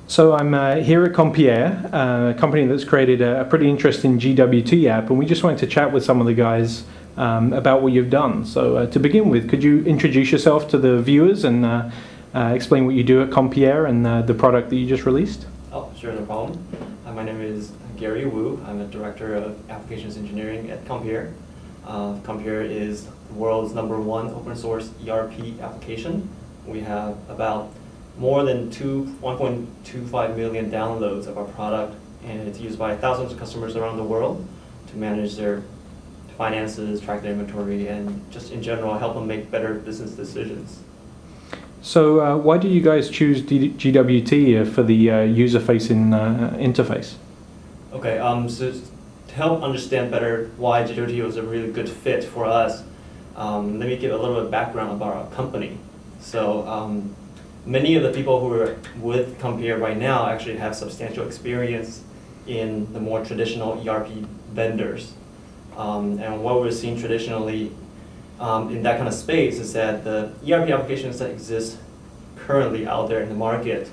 So I'm here at Compiere, a company that's created a pretty interesting GWT app, and we just wanted to chat with some of the guys about what you've done. So to begin with, could you introduce yourself to the viewers and explain what you do at Compiere and the product that you just released? Oh, sure, no problem. My name is Gary Wu. I'm a Director of Applications Engineering at Compiere. Compiere is the world's #1 open source ERP application. We have about more than 1.25 million downloads of our product, and it's used by thousands of customers around the world to manage their finances, track their inventory, and just in general help them make better business decisions. So why did you guys choose GWT for the user-facing interface? Okay, so to help understand better why GWT was a really good fit for us, let me give a little bit of background about our company. So many of the people who are with Compiere right now actually have substantial experience in the more traditional ERP vendors. And what we're seeing traditionally in that kind of space is that the ERP applications that exist currently out there in the market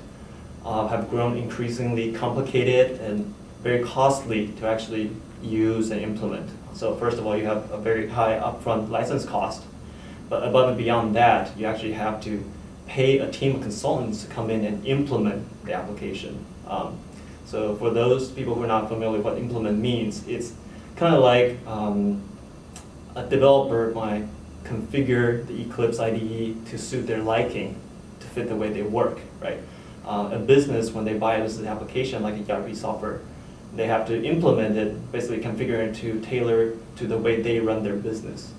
have grown increasingly complicated and very costly to actually use and implement. So first of all, you have a very high upfront license cost, but above and beyond that, you actually have to pay a team of consultants to come in and implement the application. So for those people who are not familiar with what implement means, it's kind of like a developer might configure the Eclipse IDE to suit their liking, to fit the way they work, right? A business, when they buy a business application like a ERP software, they have to implement it, basically configure it to tailor to the way they run their business.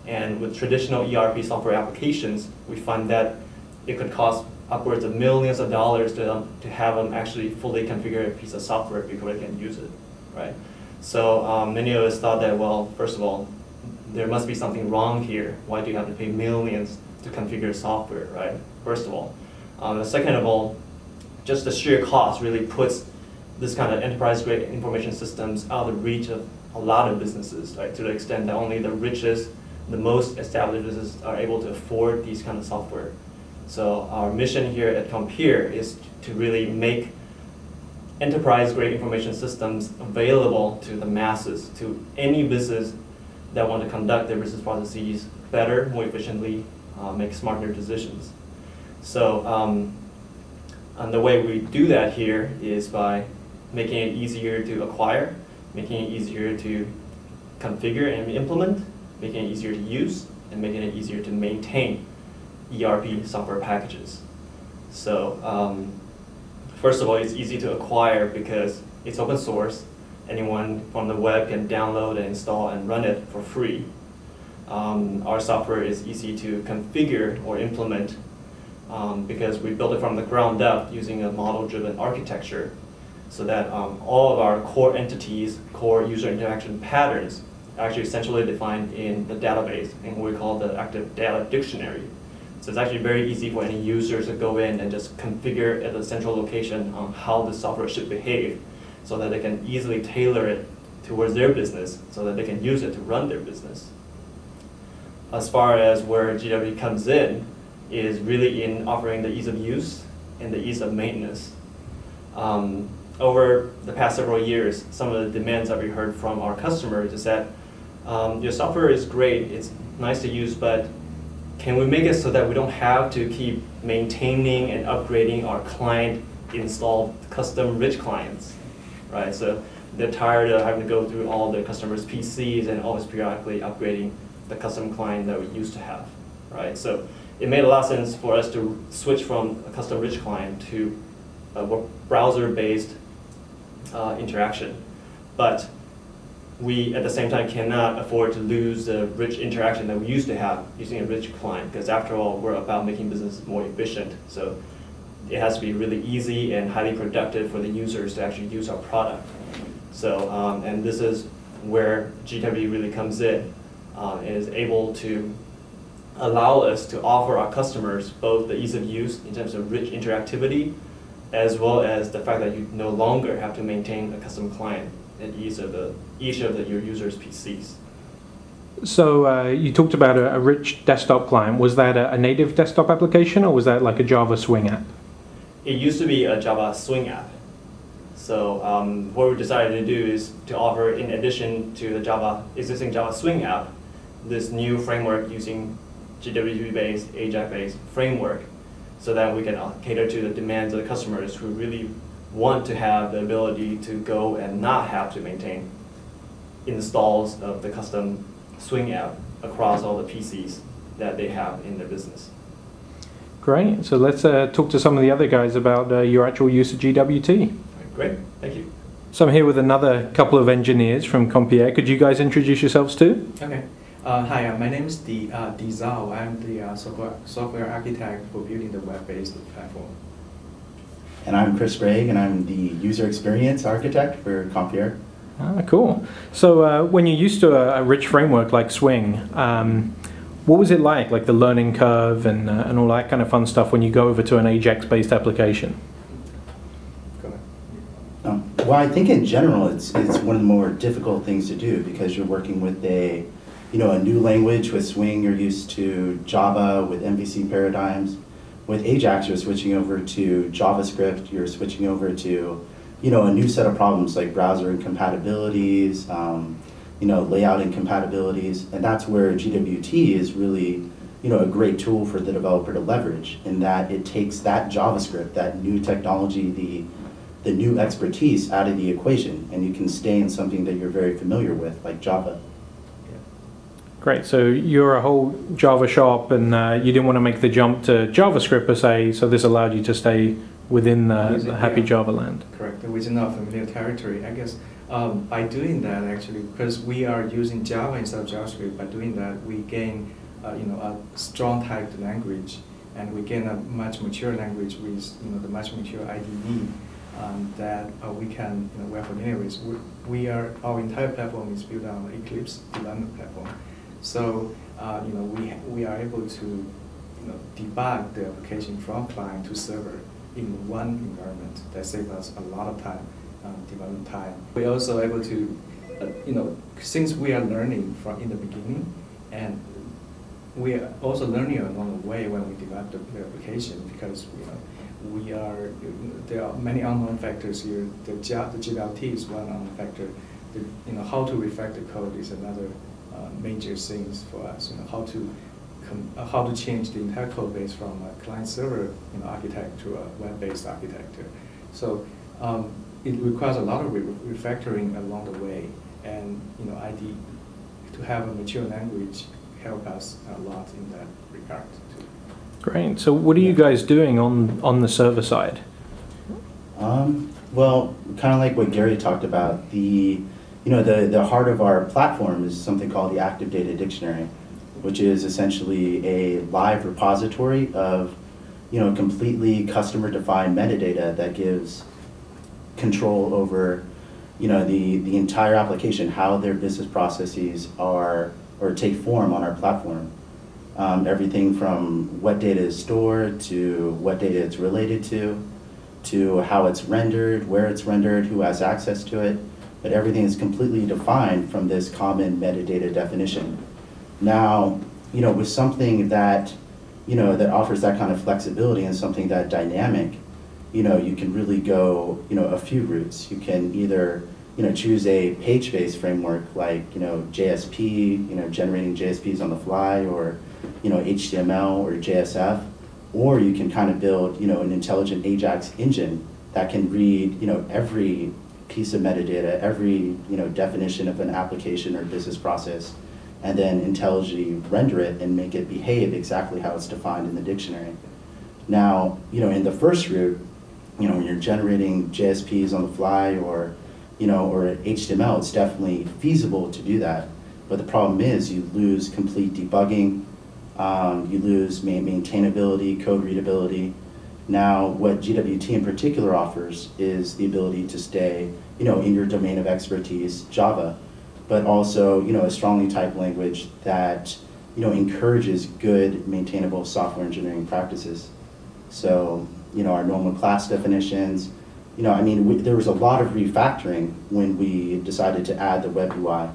And with traditional ERP software applications, we find that it could cost upwards of millions of dollars to have them actually fully configure a piece of software before they can use it, right? So many of us thought that, well, first of all, there must be something wrong here. Why do you have to pay millions to configure software, right? First of all. Second of all, just the sheer cost really puts this kind of enterprise-grade information systems out of the reach of a lot of businesses, right? To the extent that only the richest, the most established businesses are able to afford these kind of software. So our mission here at Compiere is to really make enterprise-grade information systems available to the masses, to any business that want to conduct their business processes better, more efficiently, make smarter decisions. So and the way we do that here is by making it easier to acquire, making it easier to configure and implement, making it easier to use, and making it easier to maintain ERP software packages. So first of all, it's easy to acquire because it's open source. Anyone from the web can download and install and run it for free. Our software is easy to configure or implement because we built it from the ground up using a model-driven architecture so that all of our core entities, core user interaction patterns are actually essentially defined in the database in what we call the active data dictionary. So it's actually very easy for any users to go in and just configure at a central location on how the software should behave so that they can easily tailor it towards their business so that they can use it to run their business. As far as where GWT comes in is really in offering the ease of use and the ease of maintenance. Over the past several years, some of the demands that we heard from our customers is that your software is great, it's nice to use, but can we make it so that we don't have to keep maintaining and upgrading our client installed custom rich clients, right? So they're tired of having to go through all their customers' PCs and always periodically upgrading the custom client that we used to have, right? So it made a lot of sense for us to switch from a custom rich client to a browser-based interaction. But we, at the same time, cannot afford to lose the rich interaction that we used to have using a rich client, because after all, we're about making business more efficient. So it has to be really easy and highly productive for the users to actually use our product. So, and this is where GWT really comes in, and is able to allow us to offer our customers both the ease of use in terms of rich interactivity, as well as the fact that you no longer have to maintain a custom client at each of your users' PCs. So you talked about a rich desktop client. Was that a native desktop application, or was that like a Java Swing app? it used to be a Java Swing app. So what we decided to do is to offer, in addition to the existing Java Swing app, this new framework using GWT-based, AJAX-based framework, so that we can cater to the demands of the customers who really want to have the ability to go and not have to maintain installs of the custom Swing app across all the PCs that they have in their business. Great. So let's talk to some of the other guys about your actual use of GWT. Great, thank you. So I'm here with another couple of engineers from Compiere. Could you guys introduce yourselves too? Okay. Hi, my name is Di Zhao. I'm the software architect for building the web-based platform. And I'm Chris Gregg, and I'm the user experience architect for Compiere. Ah, cool. So when you're used to a rich framework like Swing, what was it like the learning curve and all that kind of fun stuff when you go over to an AJAX-based application? Go ahead. Well, I think in general it's one of the more difficult things to do because you're working with a new language. With Swing, you're used to Java with MVC paradigms. With AJAX, you're switching over to JavaScript. You're switching over to a new set of problems like browser incompatibilities, layout incompatibilities, and that's where GWT is really a great tool for the developer to leverage, in that it takes that JavaScript, that new technology, the new expertise out of the equation, and you can stay in something that you're very familiar with, like Java. Great. So you're a whole Java shop, and you didn't want to make the jump to JavaScript per se, so this allowed you to stay within the happy Java land. Correct, within our familiar territory. I guess by doing that, actually, because we are using Java instead of JavaScript, by doing that, we gain a strong typed language, and we gain a much mature language with the much mature IDE that we can we're familiar with. Our entire platform is built on Eclipse development platform. So we are able to debug the application from client to server in one environment. That saves us a lot of time, development time. We're also able to, since we are learning from in the beginning, and we are also learning along the way when we develop the application, because there are many unknown factors here. The GWT is one unknown factor. How to refactor the code is another major things for us. How to change the entire code base from a client-server architecture to a web-based architecture. So it requires a lot of refactoring along the way, and ID to have a mature language help us a lot in that regard too. Great. So what are you guys doing on the server side? Well, kind of like what Gary talked about, the heart of our platform is something called the Active Data Dictionary, which is essentially a live repository of completely customer-defined metadata that gives control over the entire application, how their business processes are or take form on our platform. Everything from what data is stored to what data it's related to how it's rendered, where it's rendered, who has access to it. But everything is completely defined from this common metadata definition. Now, with something that that offers that kind of flexibility and something that dynamic, you can really go a few routes. You can either choose a page-based framework like JSP, generating JSPs on the fly, or HTML or JSF, or you can kind of build an intelligent AJAX engine that can read every piece of metadata, every definition of an application or business process, and then intelligently render it and make it behave exactly how it's defined in the dictionary. Now, in the first route, when you're generating JSPs on the fly or HTML, it's definitely feasible to do that. But the problem is you lose complete debugging, you lose maintainability, code readability. Now, what GWT in particular offers is the ability to stay, in your domain of expertise, Java, but also, a strongly typed language that, encourages good, maintainable software engineering practices. So, our normal class definitions, there was a lot of refactoring when we decided to add the web UI,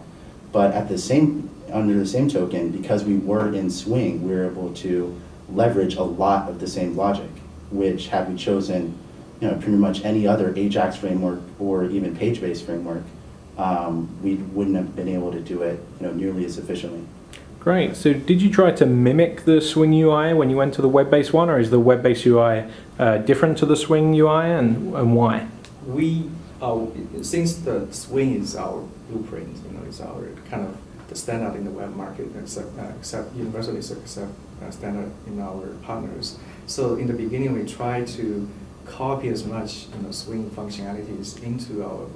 but under the same token, because we were in Swing, we were able to leverage a lot of the same logic. which had we chosen, pretty much any other Ajax framework or even page-based framework, we wouldn't have been able to do it, nearly as efficiently. Great. So did you try to mimic the Swing UI when you went to the web-based one, or is the web-based UI different to the Swing UI, and why? We, since the Swing is our blueprint, it's our kind of the standard in the web market, except universally accept standard in our partners. So in the beginning, we try to copy as much Swing functionalities into our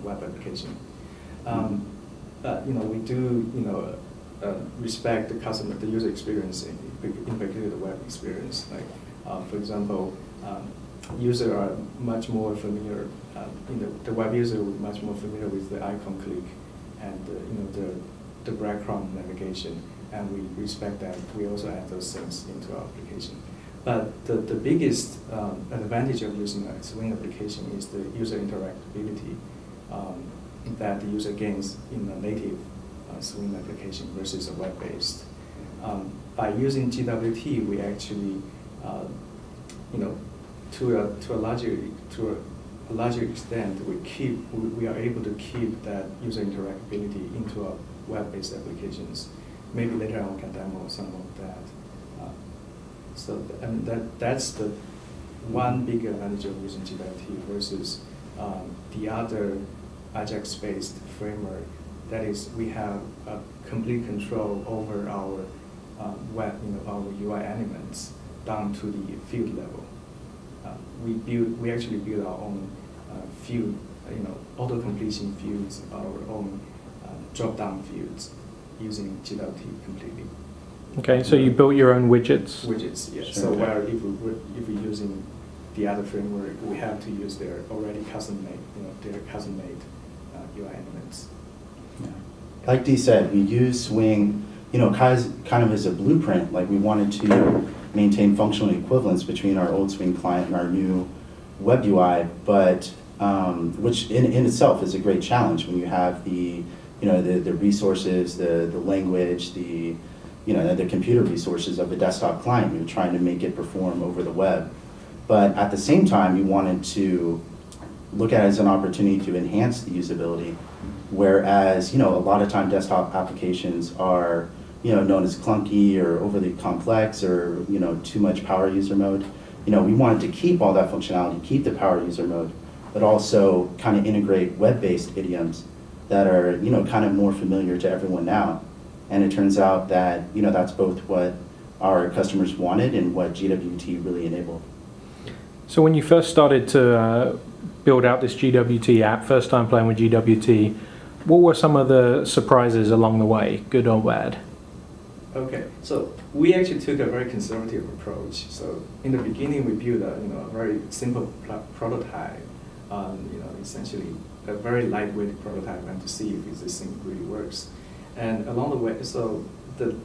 web application. We do respect the user experience, in particular the web experience. Like, for example, users are much more familiar. The web user is much more familiar with the icon click and the breadcrumb navigation, and we respect that. We also add those things into our application. But the biggest advantage of using a Swing application is the user interactability that the user gains in a native Swing application versus a web-based. By using GWT, we actually, to a larger extent, we are able to keep that user interactability into our web-based applications. Maybe later on we can demo some of that. That's the one big advantage of using GWT versus the other Ajax-based framework. That is, we have complete control over our our UI elements down to the field level. We actually build our own field, auto-completion fields, our own drop-down fields using GWT completely. Okay, so you built your own widgets? Widgets, yes. Sure. So where if we're using the other framework, we have to use their already custom-made, their custom-made UI elements. Yeah. Like Dee said, we use Swing, kind of as a blueprint. Like, we wanted to maintain functional equivalence between our old Swing client and our new web UI, but which in itself is a great challenge when you have the resources, the language, the computer resources of a desktop client. You're trying to make it perform over the web. But at the same time, you wanted to look at it as an opportunity to enhance the usability, whereas, a lot of time desktop applications are, known as clunky or overly complex or, too much power user mode. We wanted to keep all that functionality, keep the power user mode, but also kind of integrate web-based idioms that are, kind of more familiar to everyone now. And it turns out that, that's both what our customers wanted and what GWT really enabled. So when you first started to build out this GWT app, first time playing with GWT, what were some of the surprises along the way, good or bad? Okay, so we actually took a very conservative approach. So in the beginning, we built a very simple prototype, essentially a very lightweight prototype, and to see if this thing really works. And along the way, so the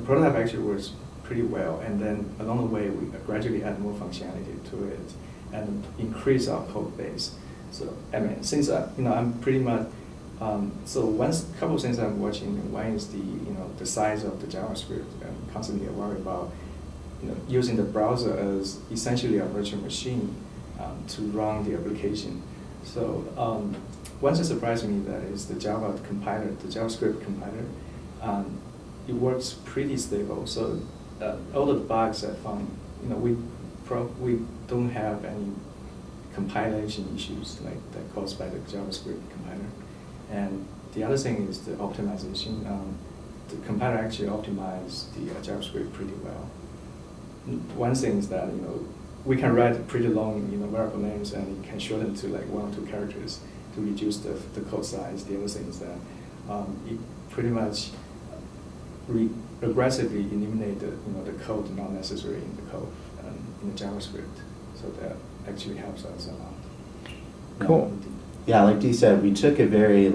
prototype actually works pretty well, and then along the way, we gradually add more functionality to it and increase our code base. So since I'm pretty much so couple of things I'm watching. One is the size of the JavaScript. I'm constantly worried about using the browser as essentially a virtual machine to run the application. So one thing surprised me that is the Java compiler, the JavaScript compiler. It works pretty stable. So all the bugs I found, we don't have any compilation issues like that caused by the JavaScript compiler. And the other thing is the optimization. The compiler actually optimized the JavaScript pretty well. One thing is that we can write pretty long variable names, and it can shorten to like 1 or 2 characters to reduce the code size. The other thing is that it pretty much aggressively eliminate the code not necessary in the code in the JavaScript. So that actually helps us a lot. Cool. Yeah, like Dee said, we took a very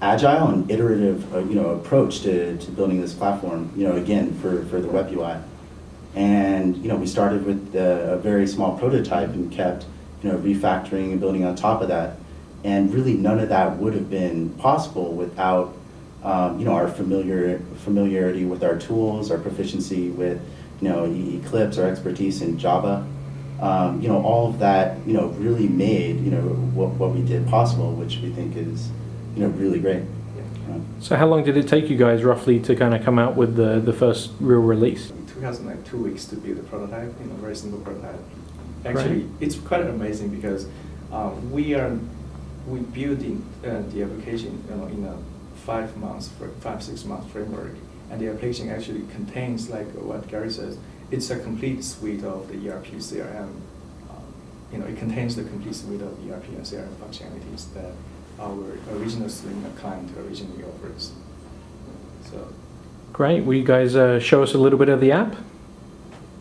agile and iterative approach to building this platform. Again for the web UI, and we started with a very small prototype and kept refactoring and building on top of that. And really, none of that would have been possible without our familiarity with our tools, our proficiency with Eclipse, our expertise in Java. All of that, really made, what we did possible, which we think is, really great. So how long did it take you guys roughly to kind of come out with the first real release? It took us like 2 weeks to build a prototype, very simple prototype. Actually, it's quite amazing because we built the application, in a 5 months, 5-6 month framework, and the application actually contains, like what Gary says, it's a complete suite of the ERP CRM. It contains the complete suite of ERP and CRM functionalities that our original Sling client originally offers. So. Great. Will you guys show us a little bit of the app?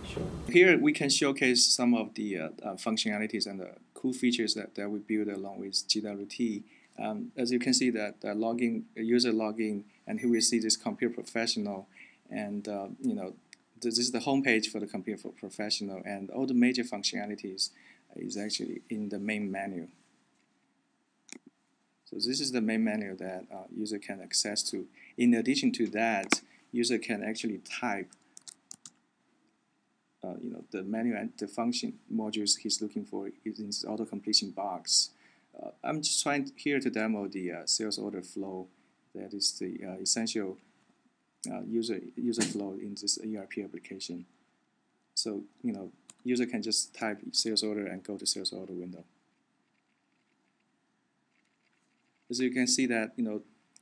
Sure. Here we can showcase some of the functionalities and the cool features that we build along with GWT. As you can see that user login, and here we see this Compiere Professional, and this is the homepage for the Compiere for Professional, and all the major functionalities is actually in the main menu. So this is the main menu that user can access to. In addition to that, user can actually type the menu and the function modules he's looking for is in this auto completion box. I'm just trying here to demo the sales order flow. That is the essential user flow in this ERP application. So user can just type sales order and go to sales order window. As you can see that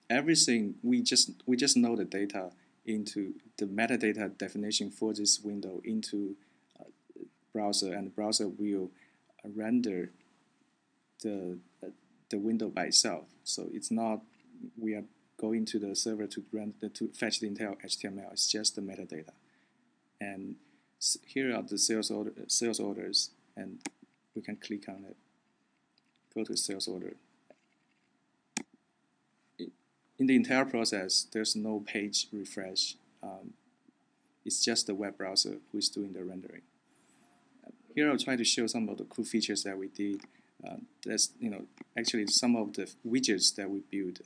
everything we just know the data into the metadata definition for this window into browser, and the browser will render the window by itself. So it's not we are going to the server to fetch the entire HTML. It's just the metadata. And here are the sales orders, and we can click on it. Go to sales order. In the entire process, there's no page refresh. It's just the web browser who is doing the rendering. Here I'll try to show some of the cool features that we did. That's actually some of the widgets that we built.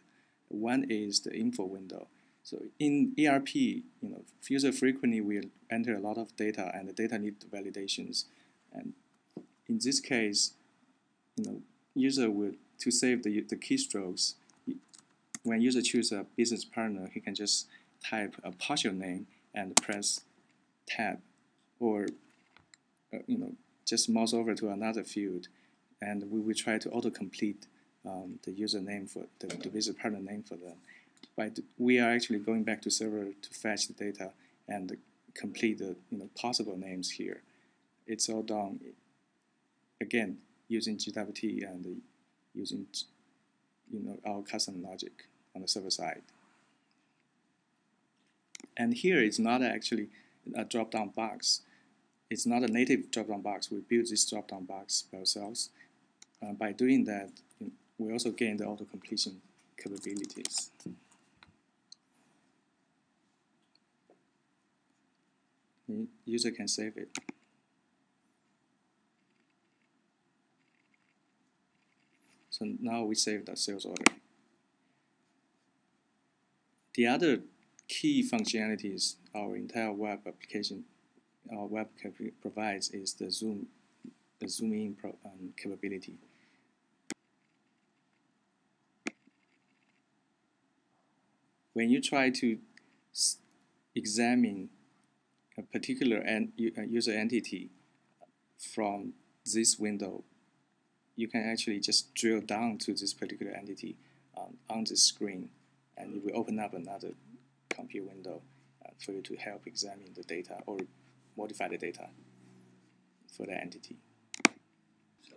One is the info window. So in ERP, user frequently will enter a lot of data, and the data need validations. And in this case, user will to save the keystrokes. When user chooses a business partner, he can just type a partial name and press tab, or just mouse over to another field, and we will try to autocomplete the username for the business partner name for them. We are actually going back to server to fetch the data and complete the possible names here. It's all done again using GWT and using our custom logic on the server side. And here it's not actually a drop-down box. It's not a native drop-down box. We built this drop-down box by ourselves. By doing that, we also gain the auto-completion capabilities. The user can save it. So now we save the sales order. The other key functionalities our entire web application, provides is the zoom in capability. When you try to examine a particular user entity from this window, you can actually just drill down to this particular entity on the screen, and it will open up another Compiere window for you to help examine the data or modify the data for the entity.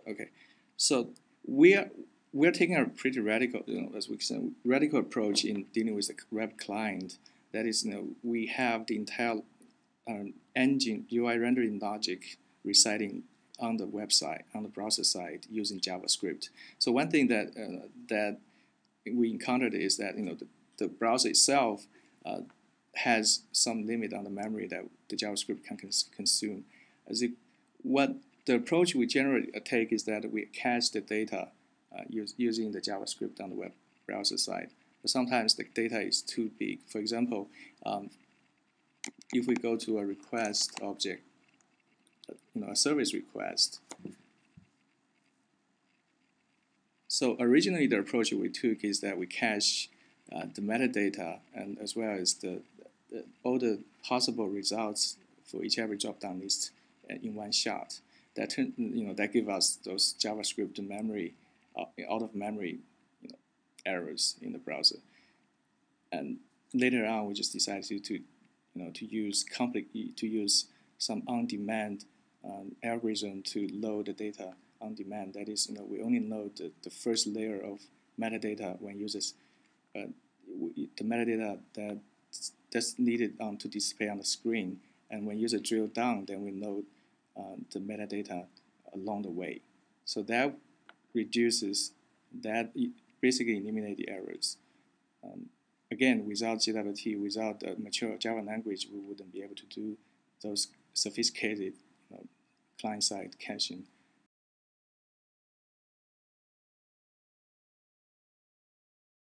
Okay, so we're taking a pretty radical, as we say, radical approach in dealing with the web client. That is, we have the entire engine UI rendering logic residing on the website, on the browser side, using JavaScript. So one thing that that we encountered is that the browser itself has some limit on the memory that the JavaScript can consume. What the approach we generally take is that we cache the data using the JavaScript on the web browser side. But sometimes the data is too big. For example, if we go to a request object a service request. So originally the approach we took is that we cache the metadata and as well as all the possible results for each every drop-down list in one shot. That give us those JavaScript memory out of memory errors in the browser. And later on, we just decided to use some on-demand algorithm to load the data on demand. That is, we only load the first layer of metadata when users the metadata that's needed to display on the screen. And when user drill down, then we load the metadata along the way. So that basically eliminates the errors. Again, without GWT, without the mature Java language, we wouldn't be able to do those sophisticated client-side caching